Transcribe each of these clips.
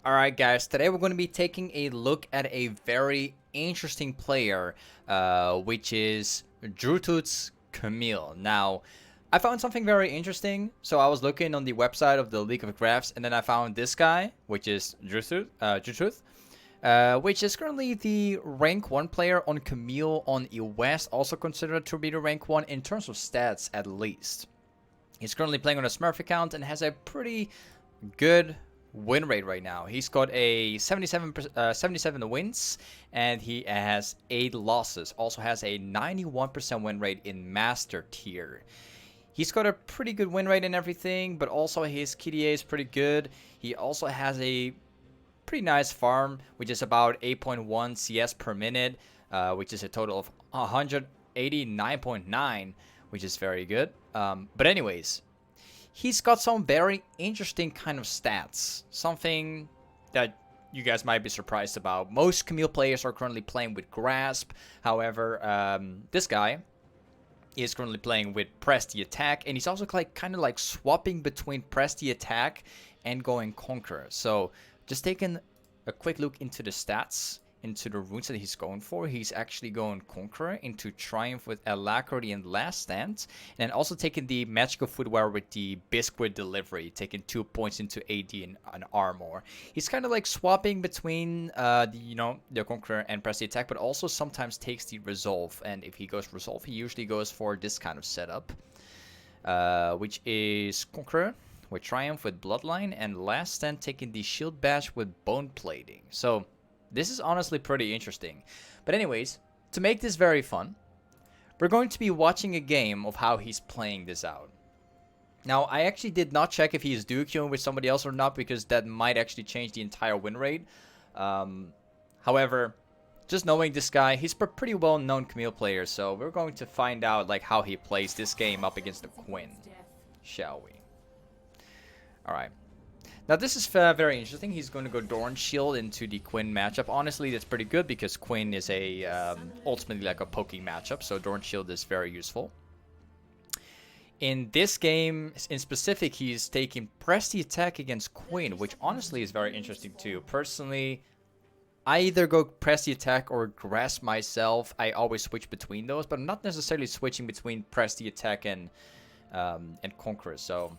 Alright guys, today we're going to be taking a look at a very interesting player, which is Drutut's Camille. Now, I found something very interesting, so I was looking on the website of the League of Graphs, and then I found this guy, which is Drutut, which is currently the rank 1 player on Camille on EWest, also considered to be the rank 1 in terms of stats at least. He's currently playing on a Smurf account and has a pretty good win rate right now. He's got a 77 wins and he has 8 losses. Also has a 91% win rate in master tier. He's got a pretty good win rate and everything, but also his KDA is pretty good. He also has a pretty nice farm, which is about 8.1 CS per minute, which is a total of 189.9, which is very good. But anyways, he's got some very interesting kind of stats. Something that you guys might be surprised about. Most Camille players are currently playing with Grasp. However, this guy is currently playing with Press the Attack. And he's also kind of like swapping between Press the Attack and going Conqueror. So just taking a quick look into the stats, into the runes that he's going for. He's actually going Conqueror into Triumph with Alacrity and Last Stand, and also taking the Magical Footwear with the Biscuit Delivery, taking 2 points into AD and Armor. He's kind of like swapping between the Conqueror and Press the Attack, but also sometimes takes the Resolve. And if he goes Resolve, he usually goes for this kind of setup, which is Conqueror with Triumph with Bloodline, and Last Stand taking the Shield Bash with Bone Plating. So this is honestly pretty interesting. But anyways, to make this very fun, we're going to be watching a game of how he's playing this out. Now, I actually did not check if he is duo queuing with somebody else or not, because that might actually change the entire win rate. However, just knowing this guy, he's a pretty well-known Camille player, so we're going to find out like how he plays this game up against the Quinn, shall we? Alright. Now this is very interesting. He's going to go Dorn Shield into the Quinn matchup. Honestly, that's pretty good because Quinn is a ultimately like a poking matchup, so Dorn Shield is very useful. In this game in specific, he's taking Press the Attack against Quinn, which honestly is very interesting too. Personally, I either go Press the Attack or Grasp myself. I always switch between those, but I'm not necessarily switching between Press the Attack and Conqueror. So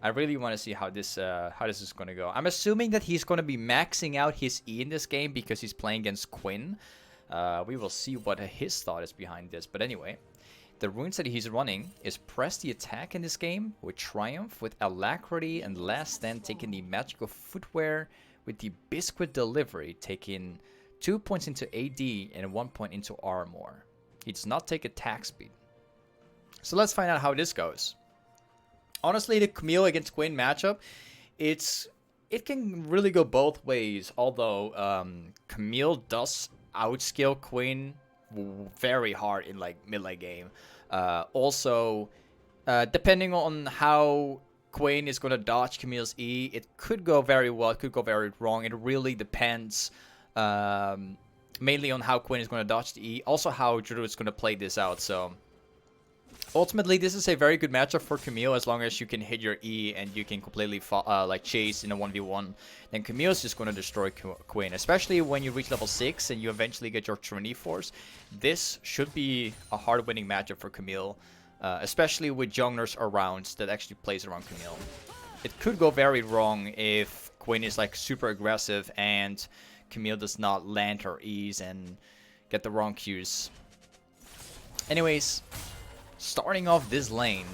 I really want to see how this is going to go. I'm assuming that he's going to be maxing out his E in this game because he's playing against Quinn. We will see what his thought is behind this. But anyway, the runes that he's running is Press the Attack in this game with Triumph, with Alacrity, and Last Stand taking the Magical Footwear with the Biscuit Delivery, taking 2 points into AD and 1 point into Armor. He does not take attack speed. So let's find out how this goes. Honestly, the Camille against Quinn matchup, it can really go both ways. Although Camille does outscale Quinn very hard in like mid-late game. Also, depending on how Quinn is gonna dodge Camille's E, it could go very well, it could go very wrong. It really depends mainly on how Quinn is gonna dodge the E. Also, how Drew is gonna play this out. So ultimately, this is a very good matchup for Camille as long as you can hit your E and you can completely like chase in a 1v1. Then Camille is just going to destroy Quinn, especially when you reach level 6 and you eventually get your Trinity Force. This should be a hard winning matchup for Camille, especially with junglers around that actually plays around Camille. It could go very wrong if Quinn is like super aggressive and Camille does not land her E's and get the wrong Qs. Anyways, starting off this lane,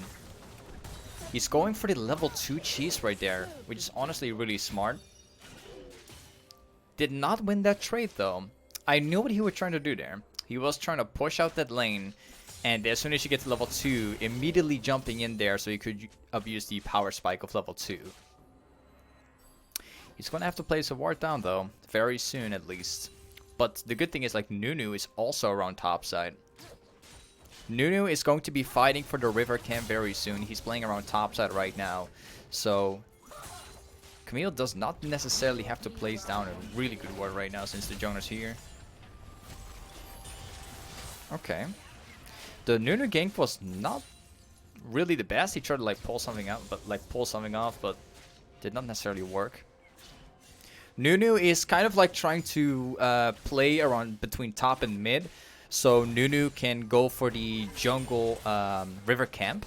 he's going for the level 2 cheese right there, which is honestly really smart. Did not win that trade though. I knew what he was trying to do there. He was trying to push out that lane, and as soon as you get to level 2, immediately jumping in there so he could abuse the power spike of level 2. He's gonna have to place a ward down though, very soon at least. But the good thing is like Nunu is also around top side. Nunu is going to be fighting for the river camp very soon. He's playing around topside right now. So Camille does not necessarily have to place down a really good ward right now since the jungler's here. Okay. The Nunu gank was not really the best. He tried to like pull something out, but like pull something off, but did not necessarily work. Nunu is kind of like trying to play around between top and mid, so Nunu can go for the jungle river camp.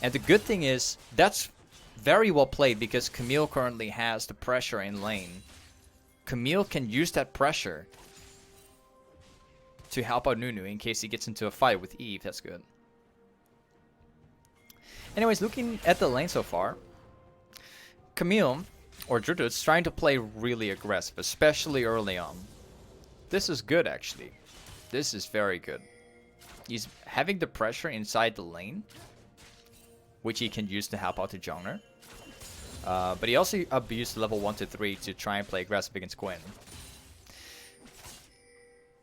And the good thing is, that's very well played because Camille currently has the pressure in lane. Camille can use that pressure to help out Nunu in case he gets into a fight with Eve. That's good. Anyways, looking at the lane so far, Camille, or Druid's, trying to play really aggressive, especially early on. This is good, actually. This is very good. He's having the pressure inside the lane, which he can use to help out the jungler. But he also abused level 1 to 3 to try and play aggressive against Quinn.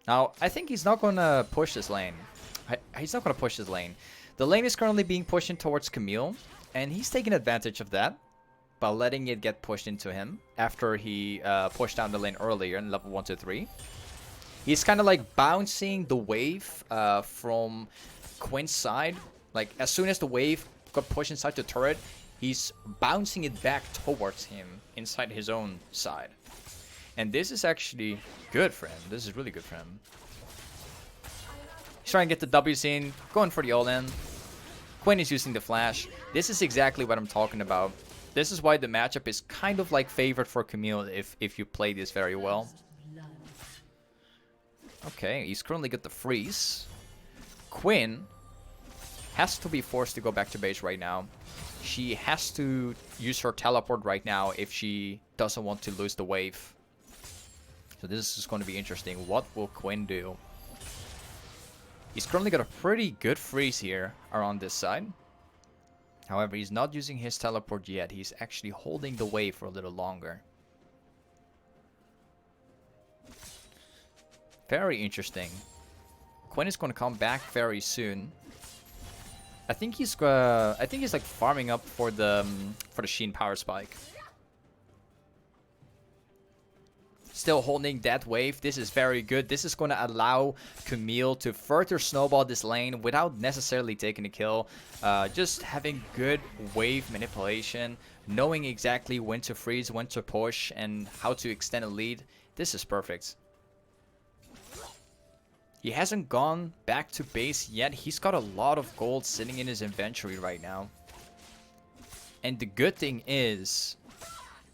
Now, I think he's not going to push this lane. He's not going to push this lane. The lane is currently being pushed in towards Camille, and he's taking advantage of that by letting it get pushed into him after he pushed down the lane earlier in level 1 to 3. He's kind of like bouncing the wave from Quinn's side. Like, as soon as the wave got pushed inside the turret, he's bouncing it back towards him inside his own side. And this is actually good for him. This is really good for him. He's trying to get the W's in, going for the all-in. Quinn is using the flash. This is exactly what I'm talking about. This is why the matchup is kind of like favored for Camille if you play this very well. Okay, he's currently got the freeze. Quinn has to be forced to go back to base right now. She has to use her teleport right now if she doesn't want to lose the wave. So this is going to be interesting. What will Quinn do? He's currently got a pretty good freeze here around this side. However, he's not using his teleport yet. He's actually holding the wave for a little longer. Very interesting. Quinn is going to come back very soon. I think he's like farming up for the Sheen power spike. Still holding that wave. This is very good. This is going to allow Camille to further snowball this lane without necessarily taking a kill. Just having good wave manipulation, knowing exactly when to freeze, when to push, and how to extend a lead. This is perfect. He hasn't gone back to base yet. He's got a lot of gold sitting in his inventory right now. And the good thing is,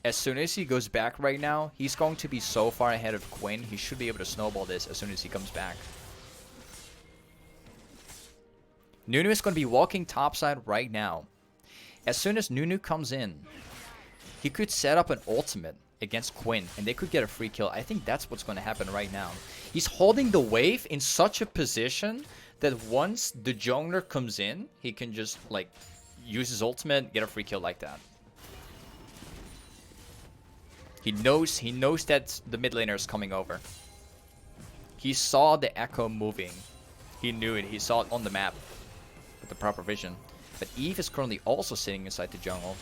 as soon as he goes back right now, he's going to be so far ahead of Quinn. He should be able to snowball this as soon as he comes back. Nunu is going to be walking topside right now. As soon as Nunu comes in, he could set up an ultimate against Quinn, and they could get a free kill. I think that's what's going to happen right now. He's holding the wave in such a position that once the jungler comes in, he can just like use his ultimate, get a free kill like that. He knows that the mid laner is coming over. He saw the echo moving. He knew it. He saw it on the map with the proper vision. But Eve is currently also sitting inside the jungle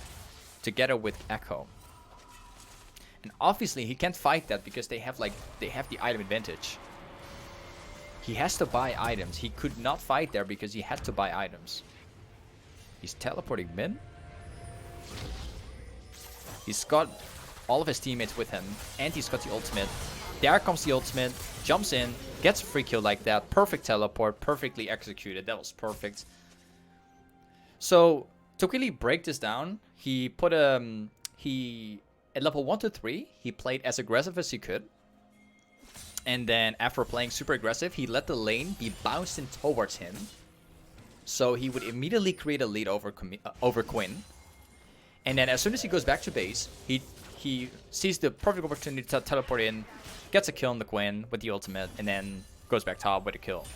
together with Echo. And obviously he can't fight that because they have the item advantage. He has to buy items. He could not fight there because he had to buy items. He's teleporting mid. He's got all of his teammates with him, and he's got the ultimate. There comes the ultimate, jumps in, gets a free kill like that. Perfect teleport, perfectly executed. That was perfect. So to really break this down, he put at level 1 to 3, he played as aggressive as he could. And then after playing super aggressive, he let the lane be bounced in towards him. So he would immediately create a lead over Quinn. And then as soon as he goes back to base, he sees the perfect opportunity to teleport in, gets a kill on the Quinn with the ultimate, and then goes back top with a kill.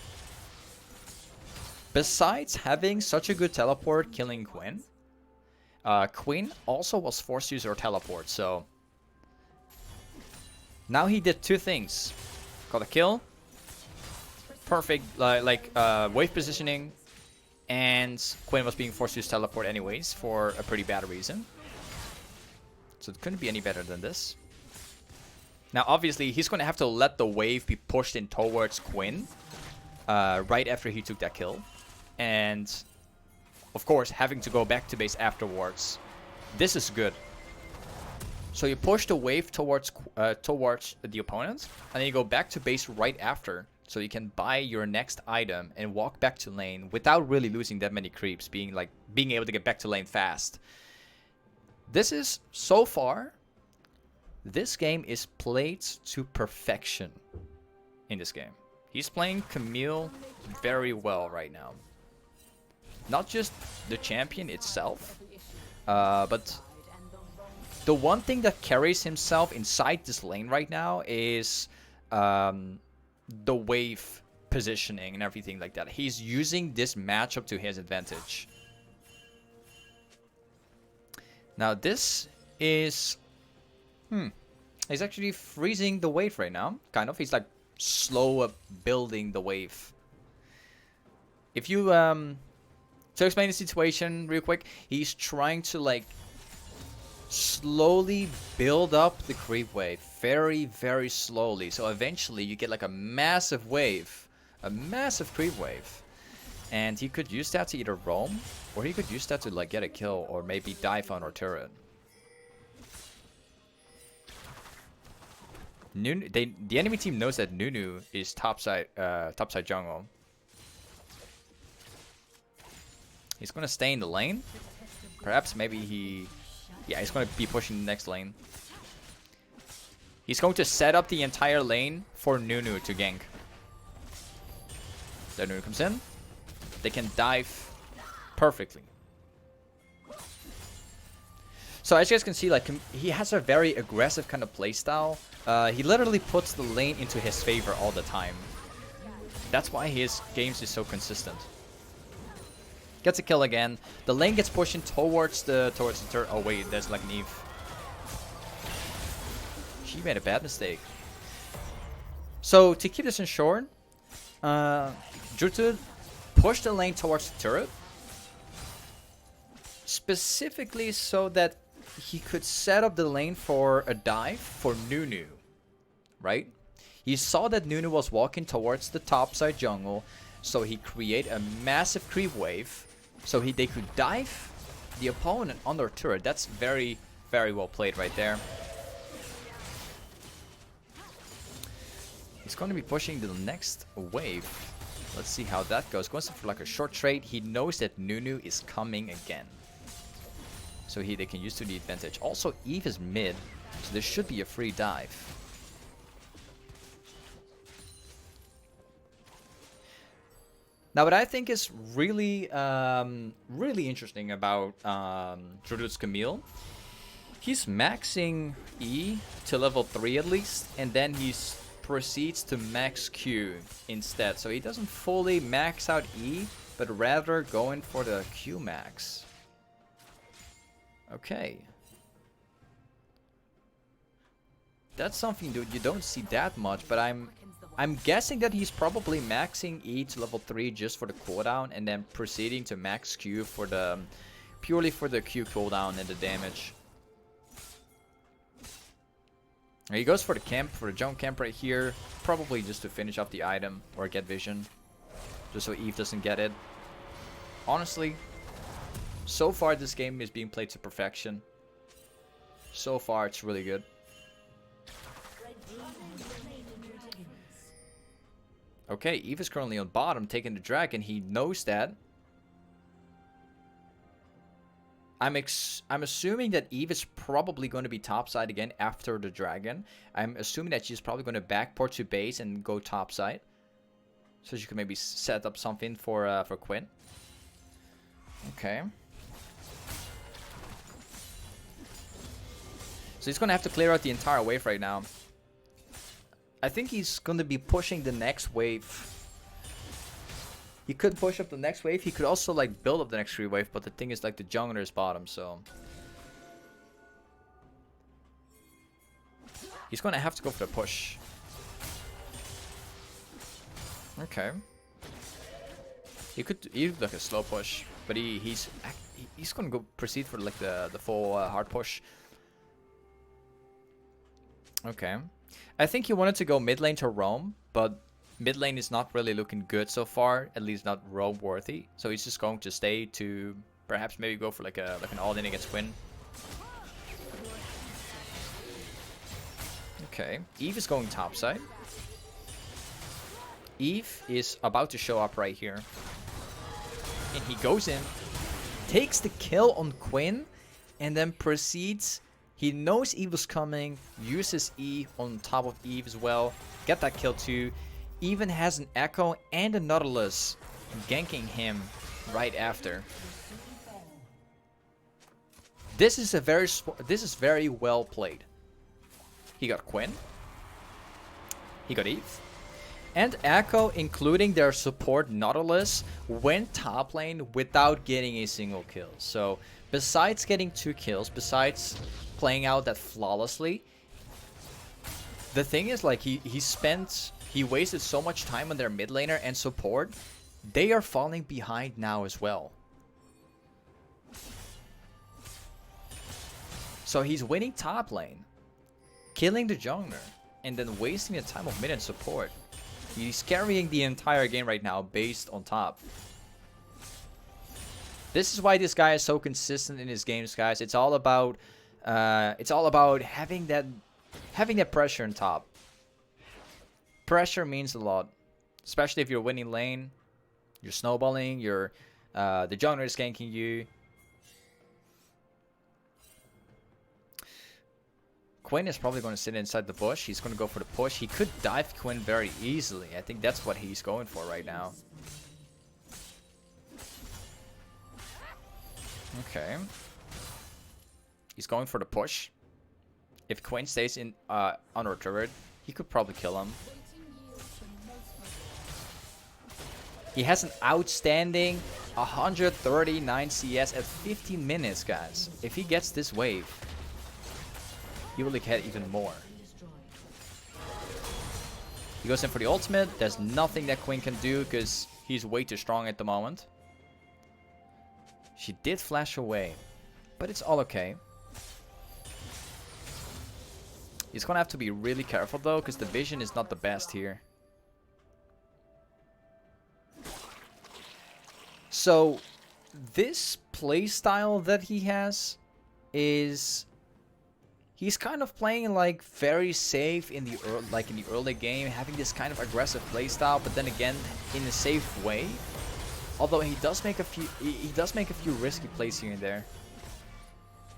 Besides having such a good teleport killing Quinn, Quinn also was forced to use her teleport, so now he did two things. Got a kill, perfect wave positioning, and Quinn was being forced to use teleport anyways for a pretty bad reason. So it couldn't be any better than this. Now obviously he's going to have to let the wave be pushed in towards Quinn right after he took that kill. And of course having to go back to base afterwards. This is good. So you push the wave towards the opponent, and then you go back to base right after, so you can buy your next item and walk back to lane without really losing that many creeps, being able to get back to lane fast. This is, so far, this game is played to perfection in this game. He's playing Camille very well right now. Not just the champion itself, but the one thing that carries himself inside this lane right now is the wave positioning and everything like that. He's using this matchup to his advantage. Now this is... He's actually freezing the wave right now. Kind of. He's like slow up building the wave. If you... to explain the situation real quick, he's trying to like slowly build up the creep wave. Very, very slowly. So eventually you get like a massive wave. A massive creep wave. And he could use that to either roam, or he could use that to like get a kill, or maybe dive on our turret. The enemy team knows that Nunu is topside jungle. He's gonna stay in the lane. Perhaps maybe he... Yeah, he's gonna be pushing the next lane. He's going to set up the entire lane for Nunu to gank. Then Nunu comes in. They can dive perfectly. So as you guys can see, like, he has a very aggressive kind of playstyle. He literally puts the lane into his favor all the time. That's why his games is so consistent. Gets a kill again. The lane gets pushing towards the turret. Oh wait, there's like an Eve. She made a bad mistake. So to keep this in short, Drutu pushed the lane towards the turret, specifically so that he could set up the lane for a dive for Nunu, right? He saw that Nunu was walking towards the top side jungle, so he created a massive creep wave, so they could dive the opponent on their turret. That's very, very well played right there. He's going to be pushing the next wave. Let's see how that goes. Going for like a short trade. He knows that Nunu is coming again, so they can use to the advantage. Also, Eve is mid, so there should be a free dive. Now, what I think is really, really interesting about Drutu's Camille, he's maxing E to level 3 at least, and then he proceeds to max Q instead. So he doesn't fully max out E, but rather going for the Q max. Okay. That's something that you don't see that much, but I'm guessing that he's probably maxing E to level 3 just for the cooldown, and then proceeding to max Q for the purely for the Q cooldown and the damage. He goes for the camp, for the jump camp right here, probably just to finish off the item or get vision, just so Eve doesn't get it. Honestly, so far this game is being played to perfection. So far it's really good. Okay, Eve is currently on bottom, taking the dragon. He knows that. I'm assuming that Eve is probably going to be topside again after the dragon. I'm assuming that she's probably going to backport to base and go topside, so she could maybe set up something for Quinn. Okay. So he's going to have to clear out the entire wave right now. I think he's going to be pushing the next wave. He could push up the next wave. He could also like build up the next free wave, but the thing is like the jungler is bottom, so he's going to have to go for the push. Okay. He could do like a slow push, but he's going to go proceed for like the full hard push. Okay. I think he wanted to go mid lane to roam, but mid lane is not really looking good so far, at least not roam worthy. So he's just going to stay to perhaps maybe go for like an all in against Quinn. Okay, Eve is going topside. Eve is about to show up right here. And he goes in, takes the kill on Quinn, and then proceeds. He knows Eve was coming, uses E on top of Eve as well. Get that kill too. Even has an Echo and a Nautilus ganking him right after. This is very well played. He got Quinn. He got Eve. And Echo, including their support Nautilus, went top lane without getting a single kill. So, besides getting 2 kills, besides playing out that flawlessly, the thing is, like, he wasted so much time on their mid laner and support. They are falling behind now as well. So he's winning top lane, killing the jungler, and then wasting the time of mid and support. He's carrying the entire game right now based on top. This is why this guy is so consistent in his games, guys. It's all about having that pressure on top. Pressure means a lot, especially if you're winning lane, you're snowballing, the jungler is ganking you. Quinn is probably going to sit inside the bush. He's going to go for the push. He could dive Quinn very easily. I think that's what he's going for right now. Okay. He's going for the push. If Quinn stays in on our turret, he could probably kill him. He has an outstanding 139 CS at 15 minutes, guys. If he gets this wave, he will get even more. He goes in for the ultimate. There's nothing that Quinn can do because he's way too strong at the moment. She did flash away, but it's all okay. He's gonna have to be really careful though, because the vision is not the best here. So this playstyle that he has is he's kind of playing like very safe in the early game, having this kind of aggressive playstyle, but then again in a safe way. Although he does make a few risky plays here and there.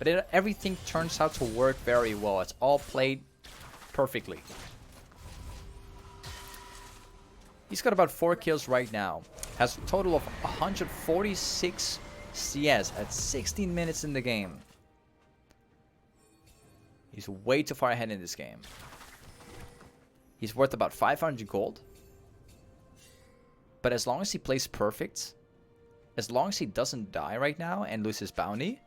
But everything turns out to work very well. It's all played perfectly. He's got about 4 kills right now. Has a total of 146 CS at 16 minutes in the game. He's way too far ahead in this game. He's worth about 500 gold. But as long as he plays perfect, as long as he doesn't die right now and lose his bounty,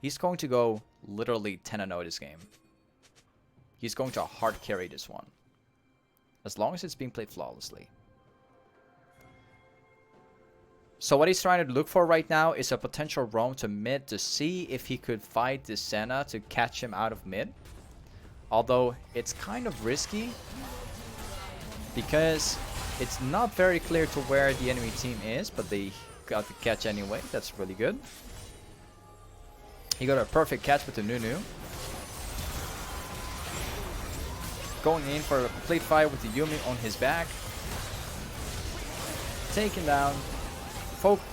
he's going to go literally 10-0 this game. He's going to hard carry this one. As long as it's being played flawlessly. So what he's trying to look for right now is a potential roam to mid to see if he could fight this Senna to catch him out of mid. Although it's kind of risky because it's not very clear to where the enemy team is, but they got the catch anyway. That's really good. He got a perfect catch with the Nunu. Going in for a complete fight with the Yumi on his back. Taken down.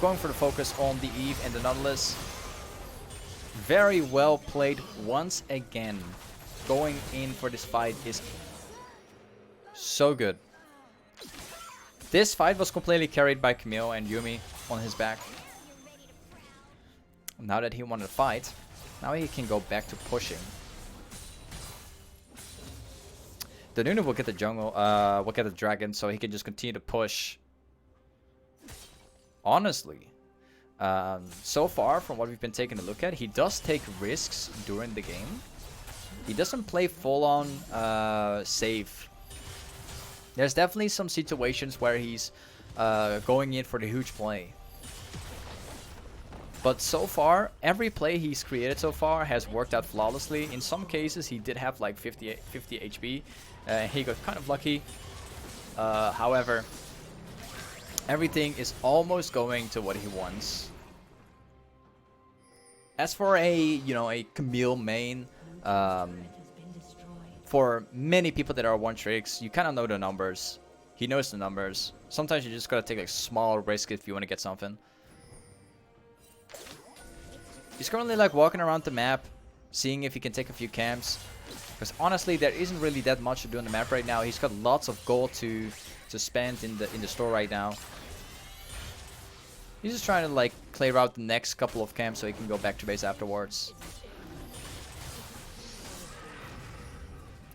Going for the focus on the Eve and the Nautilus. Very well played once again. Going in for this fight is so good. This fight was completely carried by Camille and Yumi on his back. Now that he won the fight, now he can go back to pushing. The Nunu will get the jungle, will get the dragon, so he can just continue to push. Honestly, so far from what we've been taking a look at, he does take risks during the game. He doesn't play full-on safe. There's definitely some situations where he's going in for the huge play. But so far, every play he's created so far has worked out flawlessly. In some cases, he did have like 50 HP. He got kind of lucky. However, everything is almost going to what he wants. As for a Camille main, for many people that are one tricks, you kind of know the numbers. He knows the numbers. Sometimes you just gotta take like small risk if you want to get something. He's currently like walking around the map, seeing if he can take a few camps. Because honestly, there isn't really that much to do on the map right now. He's got lots of gold to spend in the store right now. He's just trying to like clear out the next couple of camps so he can go back to base afterwards.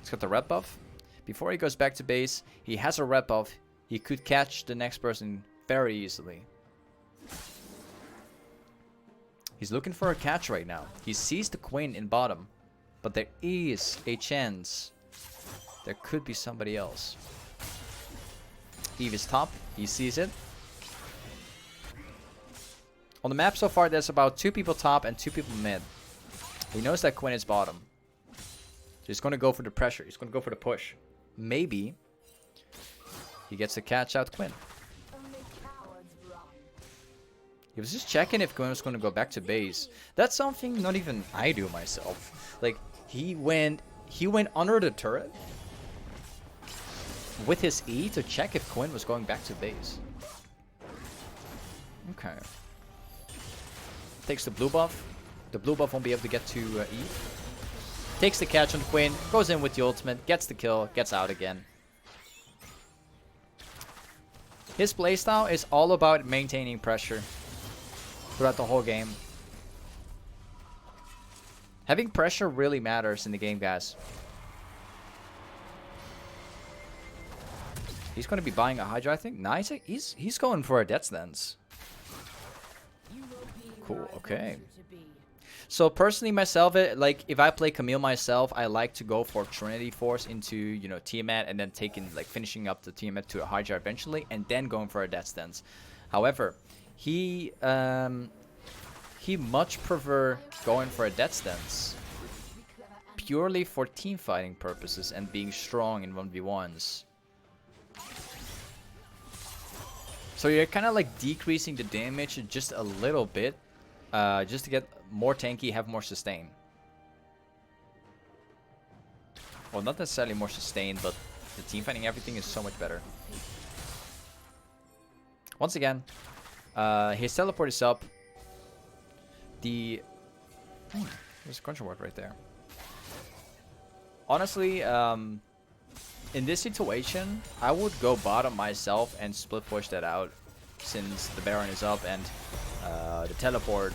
He's got the red buff. Before he goes back to base, he has a red buff. He could catch the next person very easily. He's looking for a catch right now. He sees the queen in bottom. But there is a chance there could be somebody else. Eve is top. He sees it. On the map so far, there's about 2 people top and 2 people mid. He knows that Quinn is bottom. So he's going to go for the pressure. He's going to go for the push. Maybe he gets to catch out Quinn. He was just checking if Quinn was going to go back to base. That's something not even I do myself. Like, he went under the turret with his E to check if Quinn was going back to base. Okay. Takes the blue buff. The blue buff won't be able to get to E. Takes the catch on Quinn. Goes in with the ultimate. Gets the kill. Gets out again. His playstyle is all about maintaining pressure throughout the whole game. Having pressure really matters in the game, guys. He's going to be buying a Hydra, I think. Nice. He's going for a Death's Dance. Cool. Okay. So personally, myself, like if I play Camille myself, I like to go for Trinity Force into, you know, Tiamat, and then taking like finishing up the Tiamat to a Hydra eventually, and then going for a Death's Dance. However, he much prefer going for a Death's Dance purely for team fighting purposes and being strong in 1v1s. So you're kind of like decreasing the damage just a little bit, just to get more tanky, have more sustain. Well, not necessarily more sustain, but the team fighting everything is so much better. Once again, his teleport is up. There's a crunch ward right there. Honestly, in this situation, I would go bottom myself and split push that out, since the Baron is up and the teleport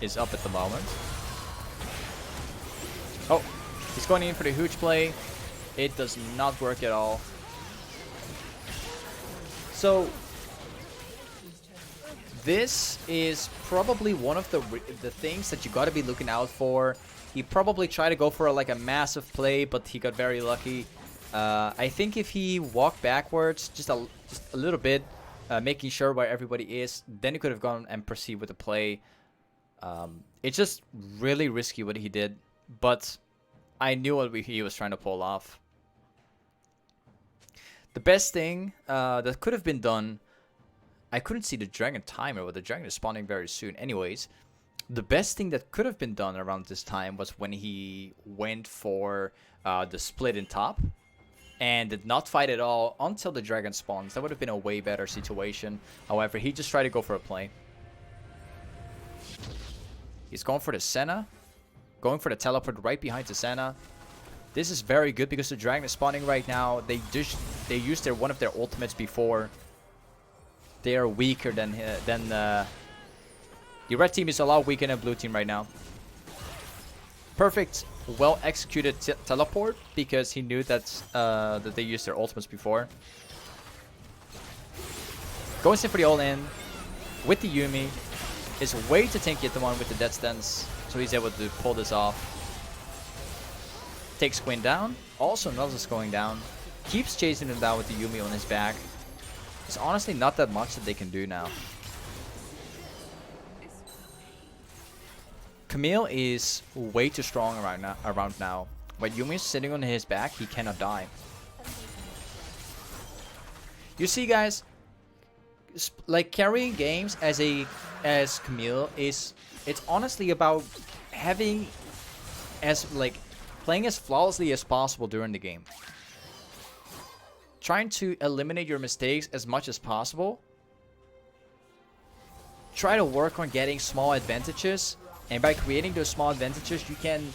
is up at the moment. Oh, he's going in for the huge play. It does not work at all. So this is probably one of the things that you got to be looking out for. He probably tried to go for like a massive play, but he got very lucky. I think if he walked backwards just a little bit, making sure where everybody is, then he could have gone and proceed with the play. It's just really risky what he did, but I knew what he was trying to pull off. The best thing that could have been done, I couldn't see the dragon timer, but the dragon is spawning very soon. Anyways, the best thing that could have been done around this time was when he went for the split in top and did not fight at all until the dragon spawns. That would have been a way better situation. However, he just tried to go for a play. He's going for the Senna, going for the teleport right behind the Senna. This is very good because the dragon is spawning right now. They used one of their ultimates before. They are weaker than the red team is a lot weaker than blue team right now. Perfect, well executed teleport because he knew that they used their ultimates before. Goes in for the all-in with the Yuumi. Is way too tanky at the one with the Death's Dance, so he's able to pull this off. Takes Quinn down. Also, Nels is going down. Keeps chasing him down with the Yuumi on his back. There's honestly not that much that they can do now. Camille is way too strong around now. When Yuumi is sitting on his back, he cannot die. You see, guys, like carrying games as Camille it's honestly about having as like playing as flawlessly as possible during the game. Trying to eliminate your mistakes as much as possible. Try to work on getting small advantages, and by creating those small advantages, you can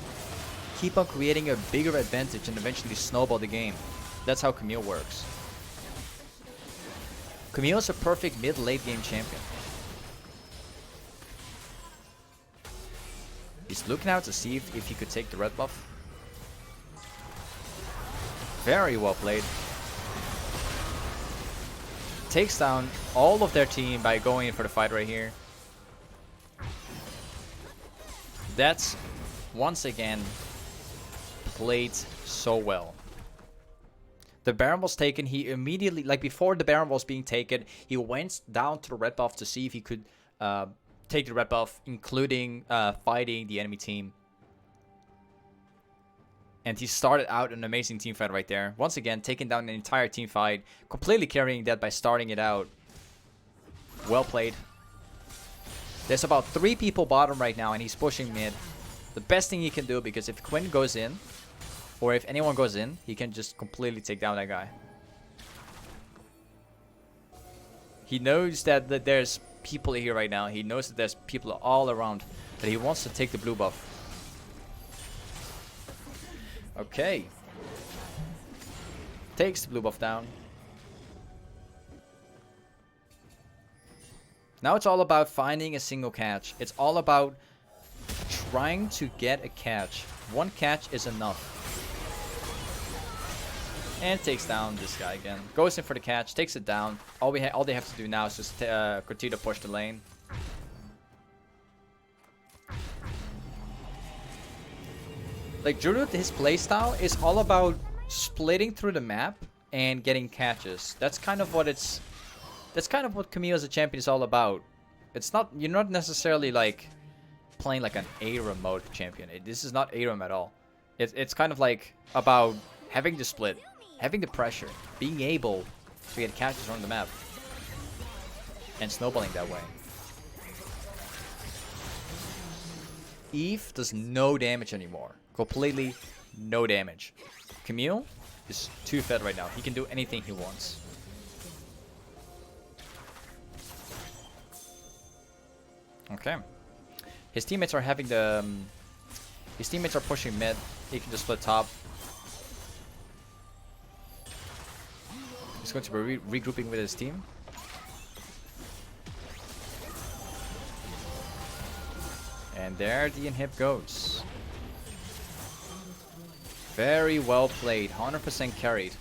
keep on creating a bigger advantage and eventually snowball the game. That's how Camille works. Camille is a perfect mid-late game champion. He's looking out to see if he could take the red buff. Very well played. Takes down all of their team by going in for the fight right here. That's once again played so well. The Baron was taken. He immediately, like before the Baron was being taken, he went down to the red buff to see if he could take the red buff, including fighting the enemy team. And he started out an amazing team fight right there. Once again, taking down an entire team fight, completely carrying that by starting it out. Well played. There's about 3 people bottom right now, and he's pushing mid. The best thing he can do, because if Quinn goes in, or if anyone goes in, he can just completely take down that guy. He knows that there's people here right now. He knows that there's people all around, that he wants to take the blue buff. Okay. Takes the blue buff down. Now it's all about finding a single catch. It's all about trying to get a catch. One catch is enough. And takes down this guy again. Goes in for the catch, takes it down. All they have to do now is just continue to push the lane. Like Jurut, his playstyle is all about splitting through the map and getting catches. That's kind of what Camille as a champion is all about. It's not, you're not necessarily like playing like an ARAM mode champion. This is not ARAM at all. It's kind of like about having the split, having the pressure, being able to get catches on the map, and snowballing that way. Eve does no damage anymore. Completely no damage. Camille is too fed right now. He can do anything he wants. Okay. His teammates are having the... his teammates are pushing mid. He can just split top. He's going to be regrouping with his team. And there the inhib goes. Very well played. 100% carried.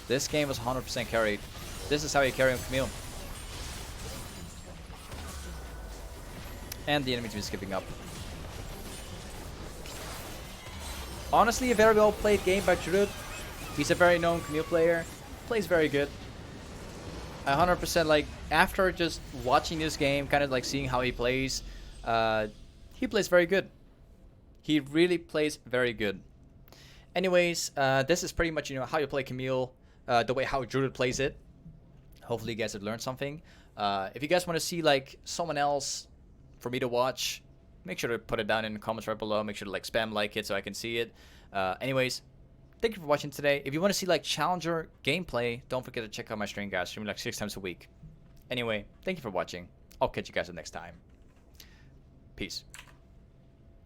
This game was 100% carried. This is how you carry on Camille. And the enemy team is skipping up. Honestly, a very well played game by Jurut. He's a very known Camille player. Plays very good. 100% like after just watching this game, kind of like seeing how he plays very good. He really plays very good. Anyways, this is pretty much, you know, how you play Camille, the way how Jurut plays it. Hopefully you guys have learned something. If you guys want to see like someone else for me to watch, make sure to put it down in the comments right below. Make sure to like spam like it so I can see it. Anyways, thank you for watching today. If you want to see like challenger gameplay, don't forget to check out my stream, guys. Stream like 6 times a week. Anyway, thank you for watching. I'll catch you guys next time. Peace.